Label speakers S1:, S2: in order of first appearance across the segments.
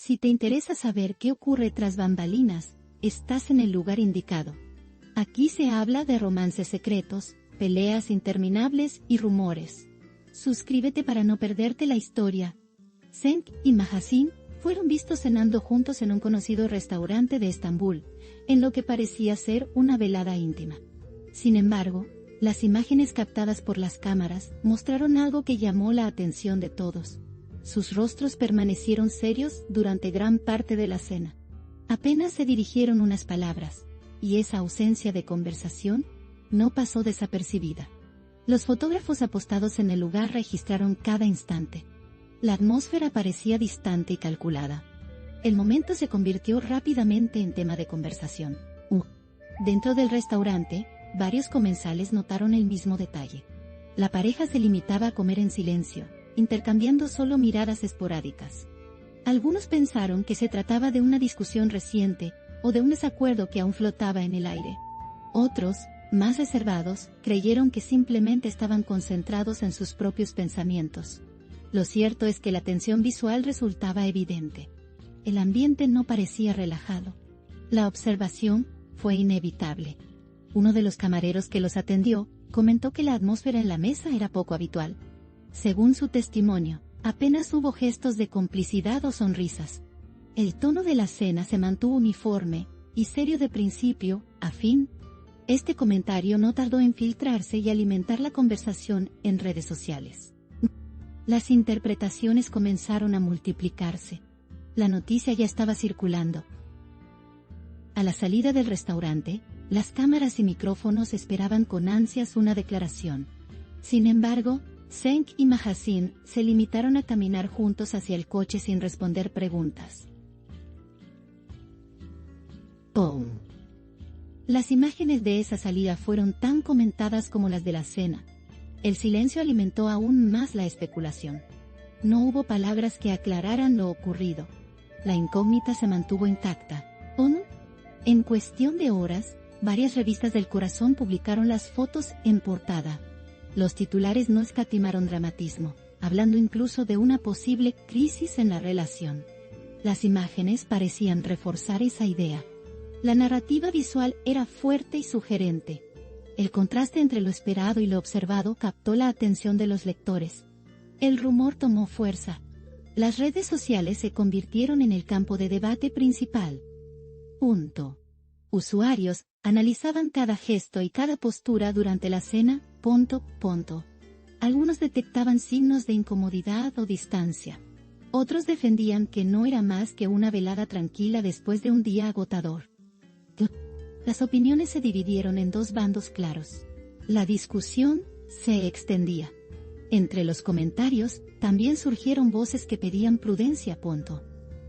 S1: Si te interesa saber qué ocurre tras bambalinas, estás en el lugar indicado. Aquí se habla de romances secretos, peleas interminables y rumores. Suscríbete para no perderte la historia. Cenk y Mahasin fueron vistos cenando juntos en un conocido restaurante de Estambul, en lo que parecía ser una velada íntima. Sin embargo, las imágenes captadas por las cámaras mostraron algo que llamó la atención de todos. Sus rostros permanecieron serios durante gran parte de la cena. Apenas se dirigieron unas palabras, y esa ausencia de conversación no pasó desapercibida. Los fotógrafos apostados en el lugar registraron cada instante. La atmósfera parecía distante y calculada. El momento se convirtió rápidamente en tema de conversación. Dentro del restaurante, varios comensales notaron el mismo detalle. La pareja se limitaba a comer en silencio, intercambiando solo miradas esporádicas. Algunos pensaron que se trataba de una discusión reciente o de un desacuerdo que aún flotaba en el aire. Otros, más reservados, creyeron que simplemente estaban concentrados en sus propios pensamientos. Lo cierto es que la tensión visual resultaba evidente. El ambiente no parecía relajado. La observación fue inevitable. Uno de los camareros que los atendió comentó que la atmósfera en la mesa era poco habitual. Según su testimonio, apenas hubo gestos de complicidad o sonrisas. El tono de la cena se mantuvo uniforme y serio de principio a fin. Este comentario no tardó en filtrarse y alimentar la conversación en redes sociales. Las interpretaciones comenzaron a multiplicarse. La noticia ya estaba circulando. A la salida del restaurante, las cámaras y micrófonos esperaban con ansias una declaración. Sin embargo, Cenk y Mahasin se limitaron a caminar juntos hacia el coche sin responder preguntas. ¡Pum! Las imágenes de esa salida fueron tan comentadas como las de la cena. El silencio alimentó aún más la especulación. No hubo palabras que aclararan lo ocurrido. La incógnita se mantuvo intacta. En cuestión de horas, varias revistas del corazón publicaron las fotos en portada. Los titulares no escatimaron dramatismo, hablando incluso de una posible crisis en la relación. Las imágenes parecían reforzar esa idea. La narrativa visual era fuerte y sugerente. El contraste entre lo esperado y lo observado captó la atención de los lectores. El rumor tomó fuerza. Las redes sociales se convirtieron en el campo de debate principal. Usuarios analizaban cada gesto y cada postura durante la cena. Algunos detectaban signos de incomodidad o distancia. Otros defendían que no era más que una velada tranquila después de un día agotador. Las opiniones se dividieron en dos bandos claros. La discusión se extendía. Entre los comentarios, también surgieron voces que pedían prudencia.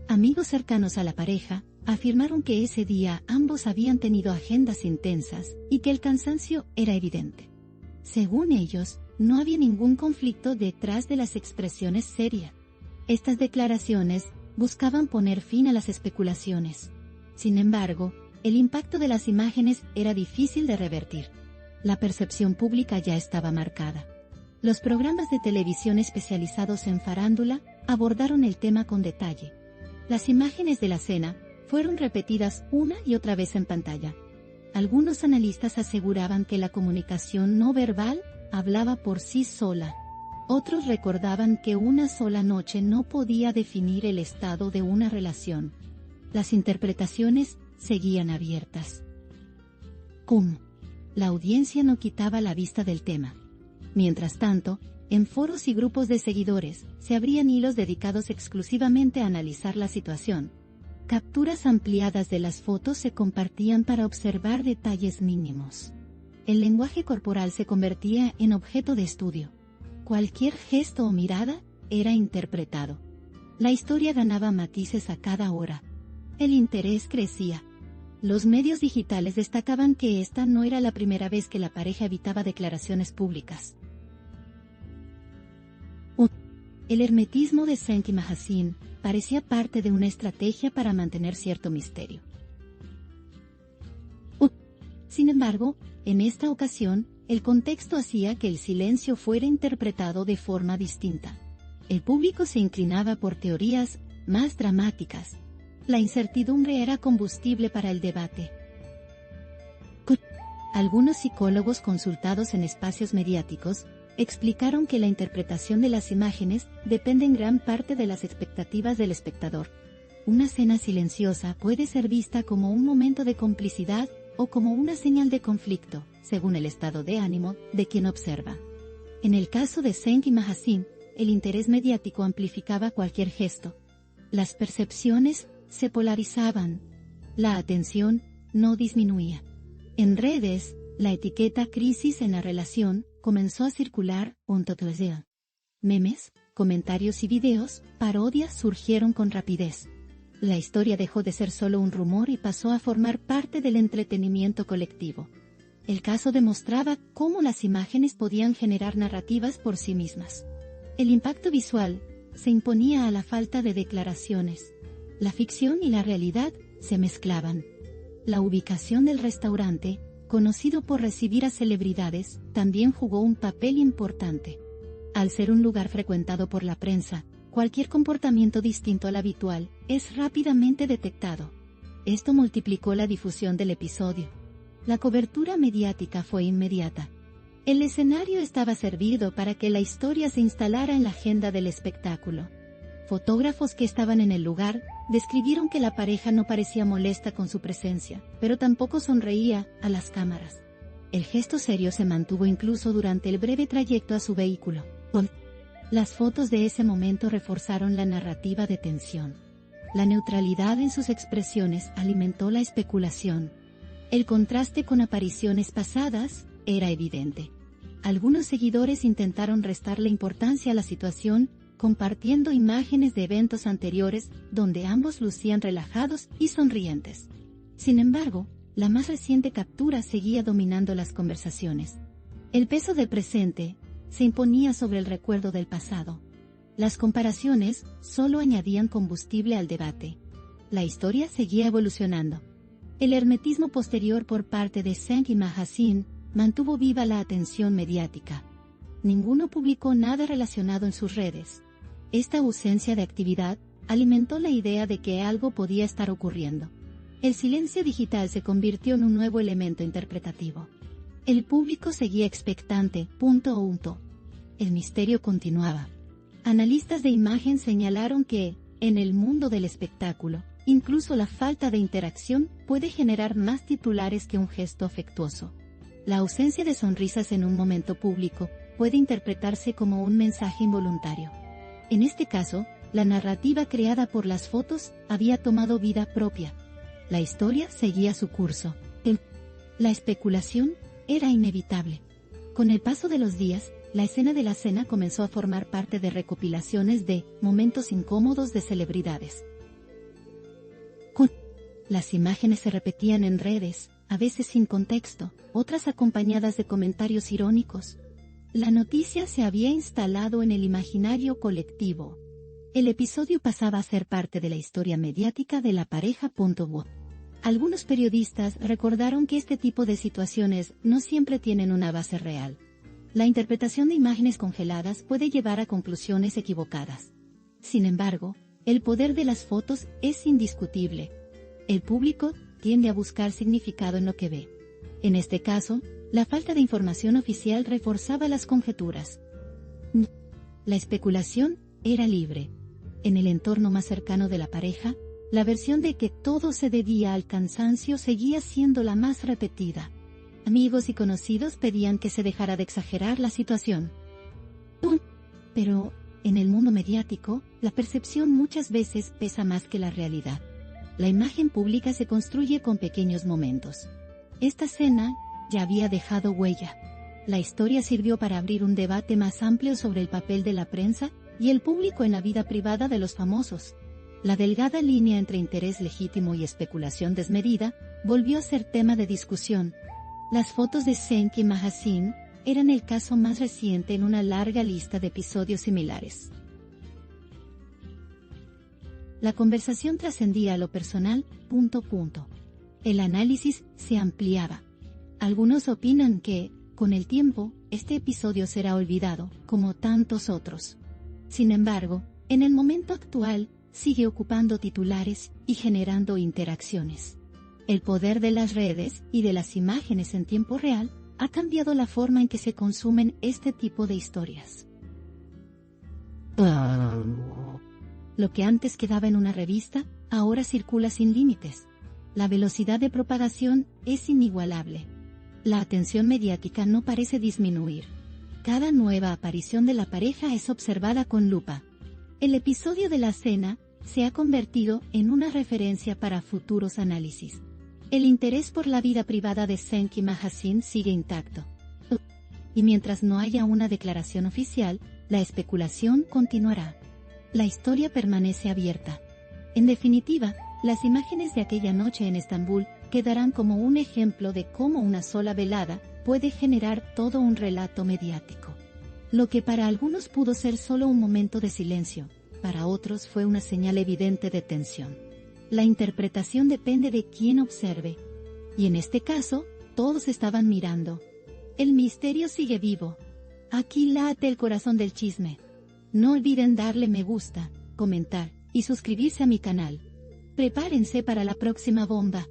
S1: Amigos cercanos a la pareja afirmaron que ese día ambos habían tenido agendas intensas y que el cansancio era evidente. Según ellos, no había ningún conflicto detrás de las expresiones serias. Estas declaraciones buscaban poner fin a las especulaciones. Sin embargo, el impacto de las imágenes era difícil de revertir. La percepción pública ya estaba marcada. Los programas de televisión especializados en farándula abordaron el tema con detalle. Las imágenes de la cena fueron repetidas una y otra vez en pantalla. Algunos analistas aseguraban que la comunicación no verbal hablaba por sí sola. Otros recordaban que una sola noche no podía definir el estado de una relación. Las interpretaciones seguían abiertas. La audiencia no quitaba la vista del tema. Mientras tanto, en foros y grupos de seguidores, se abrían hilos dedicados exclusivamente a analizar la situación. Capturas ampliadas de las fotos se compartían para observar detalles mínimos. El lenguaje corporal se convertía en objeto de estudio. Cualquier gesto o mirada era interpretado. La historia ganaba matices a cada hora. El interés crecía. Los medios digitales destacaban que esta no era la primera vez que la pareja evitaba declaraciones públicas. El hermetismo de Cenk y Mahasin parecía parte de una estrategia para mantener cierto misterio. Sin embargo, en esta ocasión, el contexto hacía que el silencio fuera interpretado de forma distinta. El público se inclinaba por teorías más dramáticas. La incertidumbre era combustible para el debate. Algunos psicólogos consultados en espacios mediáticos explicaron que la interpretación de las imágenes depende en gran parte de las expectativas del espectador. Una escena silenciosa puede ser vista como un momento de complicidad o como una señal de conflicto, según el estado de ánimo de quien observa. En el caso de Senki Mahasin, el interés mediático amplificaba cualquier gesto. Las percepciones se polarizaban. La atención no disminuía. En redes, la etiqueta crisis en la relación comenzó a circular. Memes, comentarios y videos, parodias surgieron con rapidez. La historia dejó de ser solo un rumor y pasó a formar parte del entretenimiento colectivo. El caso demostraba cómo las imágenes podían generar narrativas por sí mismas. El impacto visual se imponía a la falta de declaraciones. La ficción y la realidad se mezclaban. La ubicación del restaurante, conocido por recibir a celebridades, también jugó un papel importante. Al ser un lugar frecuentado por la prensa, cualquier comportamiento distinto al habitual es rápidamente detectado. Esto multiplicó la difusión del episodio. La cobertura mediática fue inmediata. El escenario estaba servido para que la historia se instalara en la agenda del espectáculo. Fotógrafos que estaban en el lugar describieron que la pareja no parecía molesta con su presencia, pero tampoco sonreía a las cámaras. El gesto serio se mantuvo incluso durante el breve trayecto a su vehículo. Las fotos de ese momento reforzaron la narrativa de tensión. La neutralidad en sus expresiones alimentó la especulación. El contraste con apariciones pasadas era evidente. Algunos seguidores intentaron restarle importancia a la situación, compartiendo imágenes de eventos anteriores donde ambos lucían relajados y sonrientes. Sin embargo, la más reciente captura seguía dominando las conversaciones. El peso del presente se imponía sobre el recuerdo del pasado. Las comparaciones solo añadían combustible al debate. La historia seguía evolucionando. El hermetismo posterior por parte de Senki Mahasin mantuvo viva la atención mediática. Ninguno publicó nada relacionado en sus redes. Esta ausencia de actividad alimentó la idea de que algo podía estar ocurriendo. El silencio digital se convirtió en un nuevo elemento interpretativo. El público seguía expectante. El misterio continuaba. Analistas de imagen señalaron que, en el mundo del espectáculo, incluso la falta de interacción puede generar más titulares que un gesto afectuoso. La ausencia de sonrisas en un momento público puede interpretarse como un mensaje involuntario. En este caso, la narrativa creada por las fotos había tomado vida propia. La historia seguía su curso. La especulación era inevitable. Con el paso de los días, la escena de la cena comenzó a formar parte de recopilaciones de momentos incómodos de celebridades. Las imágenes se repetían en redes, a veces sin contexto, otras acompañadas de comentarios irónicos. La noticia se había instalado en el imaginario colectivo. El episodio pasaba a ser parte de la historia mediática de la pareja. Algunos periodistas recordaron que este tipo de situaciones no siempre tienen una base real. La interpretación de imágenes congeladas puede llevar a conclusiones equivocadas. Sin embargo, el poder de las fotos es indiscutible. El público tiende a buscar significado en lo que ve. En este caso, la falta de información oficial reforzaba las conjeturas. La especulación era libre. En el entorno más cercano de la pareja, la versión de que todo se debía al cansancio seguía siendo la más repetida. Amigos y conocidos pedían que se dejara de exagerar la situación. Pero, en el mundo mediático, la percepción muchas veces pesa más que la realidad. La imagen pública se construye con pequeños momentos. Esta cena ya había dejado huella. La historia sirvió para abrir un debate más amplio sobre el papel de la prensa y el público en la vida privada de los famosos. La delgada línea entre interés legítimo y especulación desmedida volvió a ser tema de discusión. Las fotos de Senki Mahasin eran el caso más reciente en una larga lista de episodios similares. La conversación trascendía a lo personal. El análisis se ampliaba. Algunos opinan que, con el tiempo, este episodio será olvidado, como tantos otros. Sin embargo, en el momento actual, sigue ocupando titulares y generando interacciones. El poder de las redes y de las imágenes en tiempo real ha cambiado la forma en que se consumen este tipo de historias. Lo que antes quedaba en una revista, ahora circula sin límites. La velocidad de propagación es inigualable. La atención mediática no parece disminuir. Cada nueva aparición de la pareja es observada con lupa. El episodio de la cena se ha convertido en una referencia para futuros análisis. El interés por la vida privada de Senki Mahasin sigue intacto. Y mientras no haya una declaración oficial, la especulación continuará. La historia permanece abierta. En definitiva, las imágenes de aquella noche en Estambul quedarán como un ejemplo de cómo una sola velada puede generar todo un relato mediático. Lo que para algunos pudo ser solo un momento de silencio, para otros fue una señal evidente de tensión. La interpretación depende de quién observe. Y en este caso, todos estaban mirando. El misterio sigue vivo. Aquí late el corazón del chisme. No olviden darle me gusta, comentar y suscribirse a mi canal. Prepárense para la próxima bomba.